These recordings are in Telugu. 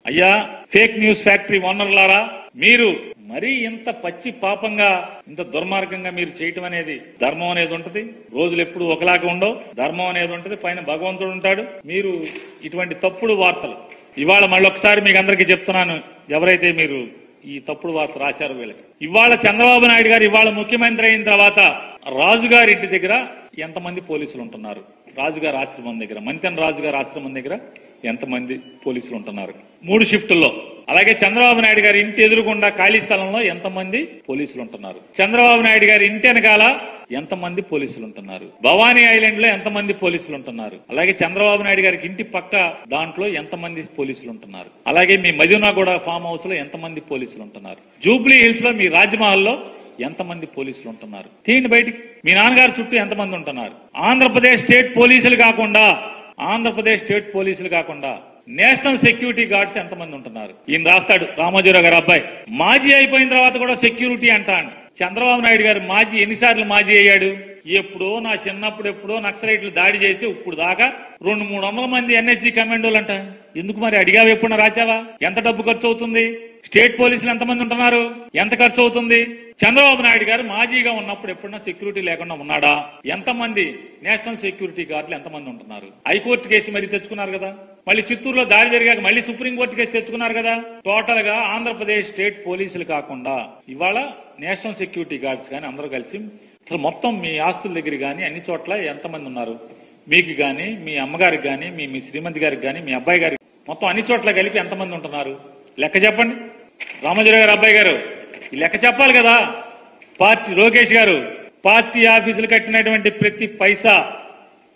అయ్యా ఫేక్ న్యూస్ ఫ్యాక్టరీ ఓనర్లారా, మీరు మరీ ఇంత పచ్చి పాపంగా ఇంత దుర్మార్గంగా మీరు చేయటం అనేది, ధర్మం అనేది ఉంటది, రోజులు ఎప్పుడు ఒకలాగా ఉండవు, ధర్మం అనేది ఉంటది, పైన భగవంతుడు ఉంటాడు. మీరు ఇటువంటి తప్పుడు వార్తలు ఇవాళ మళ్ళీ ఒకసారి మీకు అందరికీ చెప్తున్నాను, ఎవరైతే మీరు ఈ తప్పుడు వార్త రాశారో వీళ్ళకి. ఇవాళ చంద్రబాబు నాయుడు గారు ఇవాళ ముఖ్యమంత్రి అయిన తర్వాత రాజుగారి ఇంటి దగ్గర ఎంతమంది పోలీసులు ఉంటున్నారు, రాజుగారి ఆశ్రమం దగ్గర, మంతెన రాజుగారి ఆశ్రమం దగ్గర ఎంతమంది పోలీసులు ఉంటున్నారు 3 షిఫ్టుల్లో. అలాగే చంద్రబాబు నాయుడు గారి ఇంటి ఎదురుగుండా ఖాళీ స్థలంలో ఎంతమంది పోలీసులు ఉంటున్నారు, చంద్రబాబు నాయుడు గారి ఇంటి వెనకాల ఎంతమంది పోలీసులు ఉంటున్నారు, భవానీ ఐలాండ్ లో ఎంతమంది పోలీసులు ఉంటున్నారు, అలాగే చంద్రబాబు నాయుడు గారికి ఇంటి పక్క దాంట్లో ఎంతమంది పోలీసులు ఉంటున్నారు, అలాగే మీ మదీనాగూడ ఫామ్ హౌస్ లో ఎంతమంది పోలీసులు ఉంటున్నారు, జూబ్లీ హిల్స్ లో మీ రాజ్మహల్ లో ఎంతమంది పోలీసులు ఉంటున్నారు, తీయండి బయటికి. మీ నాన్నగారు చుట్టూ ఎంతమంది ఉంటున్నారు. ఆంధ్రప్రదేశ్ స్టేట్ పోలీసులు కాకుండా నేషనల్ సెక్యూరిటీ గార్డ్స్ ఎంతమంది ఉంటున్నారు. ఈయన రాస్తాడు రామోజీరావు గారు అబ్బాయి, మాజీ అయిపోయిన తర్వాత కూడా సెక్యూరిటీ అంటాడు. చంద్రబాబు నాయుడు గారు మాజీ ఎన్నిసార్లు మాజీ అయ్యాడు? ఎప్పుడో నా చిన్నప్పుడు ఎప్పుడో నక్సలైట్లు దాడి చేసి ఇప్పుడు దాకా 200-300 మంది ఎన్హెచ్జి కమాండోలు అంట. ఎందుకు మరి అడిగావు? ఎప్పుడన్నా రాచావా? ఎంత డబ్బు ఖర్చు అవుతుంది? స్టేట్ పోలీసులు ఎంతమంది ఉంటున్నారు? ఎంత ఖర్చు అవుతుంది? చంద్రబాబు నాయుడు గారు మాజీగా ఉన్నప్పుడు ఎప్పుడన్నా సెక్యూరిటీ లేకుండా ఉన్నాడా? ఎంతమంది నేషనల్ సెక్యూరిటీ గార్డులు ఎంతమంది ఉంటున్నారు? హైకోర్టు కేసు మరి తెచ్చుకున్నారు కదా, మళ్ళీ చిత్తూరులో దాడి జరిగాక మళ్ళీ సుప్రీంకోర్టు కేసు తెచ్చుకున్నారు కదా. టోటల్ గా ఆంధ్రప్రదేశ్ స్టేట్ పోలీసులు కాకుండా ఇవాళ నేషనల్ సెక్యూరిటీ గార్డ్స్ కానీ అందరూ కలిసి అసలు మొత్తం మీ ఆస్తుల దగ్గర కానీ అన్ని చోట్ల ఎంతమంది ఉన్నారు? మీకు కానీ, మీ అమ్మగారికి కానీ, మీ శ్రీమతి గారికి కానీ, మీ అబ్బాయి గారికి, మొత్తం అన్ని చోట్ల కలిపి ఎంతమంది ఉంటున్నారు? లెక్క చెప్పండి. రామోజీరావు గారు అబ్బాయి గారు ఈ లెక్క చెప్పాలి కదా. పార్టీ లోకేష్ గారు పార్టీ ఆఫీసులు కట్టినటువంటి ప్రతి పైసా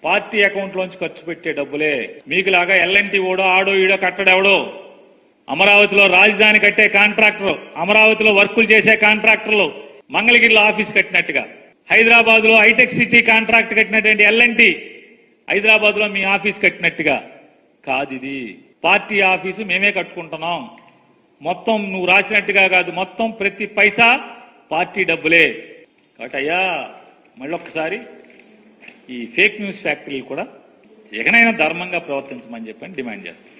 పార్టీ అకౌంట్ లోంచి ఖర్చు పెట్టే డబ్బులే. మీకులాగా ఎల్ఎన్టీ ఓడో ఆడో ఈడో కట్టడెవడో, అమరావతిలో రాజధాని కట్టే కాంట్రాక్టర్, అమరావతిలో వర్కులు చేసే కాంట్రాక్టర్లు మంగళగిరిలో ఆఫీస్ కట్టినట్టుగా, హైదరాబాద్ లో హైటెక్ సిటీ కాంట్రాక్ట్ కట్టినటువంటి ఎల్ఎన్టీ హైదరాబాద్ లో మీ ఆఫీస్ కట్టినట్టుగా కాదు. ఇది పార్టీ ఆఫీసు మేమే కట్టుకుంటున్నాం. మొత్తం నువ్వు రాసినట్టుగా కాదు, మొత్తం ప్రతి పైసా పార్టీ డబ్బులే. కాబట్టి అయ్యా మళ్ళొక్కసారి ఈ ఫేక్ న్యూస్ ఫ్యాక్టరీలు కూడా ఎగనైనా ధర్మంగా ప్రవర్తించమని చెప్పని డిమాండ్ చేస్తాం.